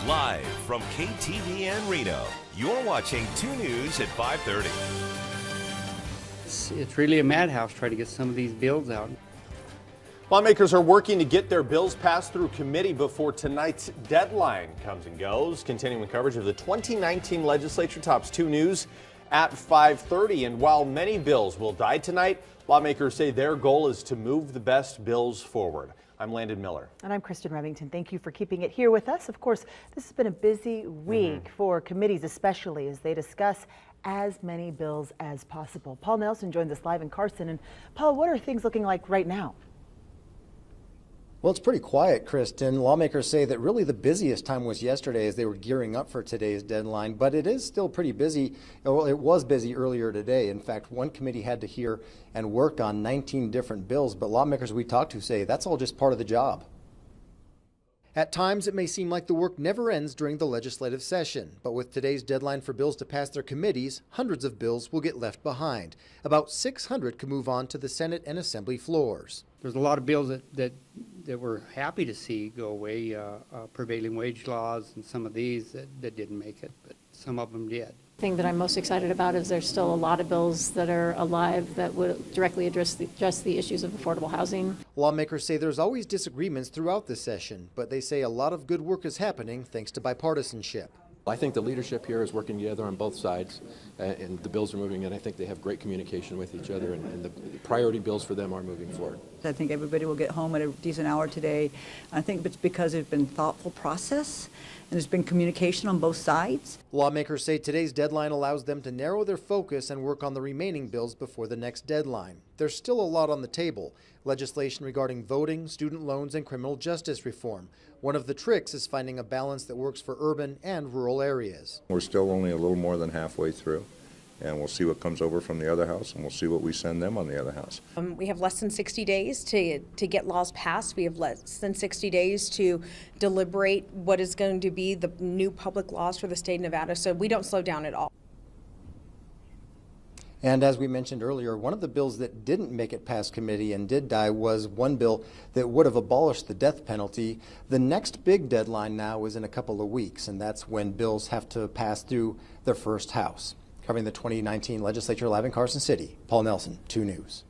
Live from KTVN Reno, you're watching 2 News at 5:30. It's really a madhouse trying to get some of these bills out. Lawmakers are working to get their bills passed through committee before tonight's deadline comes and goes. Continuing coverage of the 2019 legislature tops 2 News at 5:30. And while many bills will die tonight, lawmakers say their goal is to move the best bills forward. I'm Landon Miller. And I'm Kristen Remington. Thank you for keeping it here with us. Of course, this has been a busy week for committees, especially as they discuss as many bills as possible. Paul Nelson joins us live in Carson. And Paul, what are things looking like right now? Well, it's pretty quiet, Kristen. Lawmakers say that really the busiest time was yesterday as they were gearing up for today's deadline, but it is still pretty busy. Well, it was busy earlier today. In fact, one committee had to hear and work on 19 different bills, but lawmakers we talked to say that's all just part of the job. At times, it may seem like the work never ends during the legislative session, but with today's deadline for bills to pass their committees, hundreds of bills will get left behind. About 600 could move on to the Senate and Assembly floors. There's a lot of bills that we're happy to see go away, prevailing wage laws and some of these that didn't make it, but some of them did. The thing that I'm most excited about is there's still a lot of bills that are alive that would directly address the issues of affordable housing. Lawmakers say there's always disagreements throughout the session, but they say a lot of good work is happening thanks to bipartisanship. I think the leadership here is working together on both sides, and the bills are moving, and I think they have great communication with each other, and the priority bills for them are moving forward. I think everybody will get home at a decent hour today. I think it's because there's been thoughtful process and there's been communication on both sides. Lawmakers say today's deadline allows them to narrow their focus and work on the remaining bills before the next deadline. There's still a lot on the table. Legislation regarding voting, student loans, and criminal justice reform. One of the tricks is finding a balance that works for urban and rural areas. We're still only a little more than halfway through, and we'll see what comes over from the other house, and we'll see what we send them on the other house. We have less than 60 days to get laws passed. We have less than 60 days to deliberate what is going to be the new public laws for the state of Nevada, so we don't slow down at all. And as we mentioned earlier, one of the bills that didn't make it past committee and did die was one bill that would have abolished the death penalty. The next big deadline now is in a couple of weeks, and that's when bills have to pass through their first house. Covering the 2019 legislature live in Carson City, Paul Nelson, 2 News.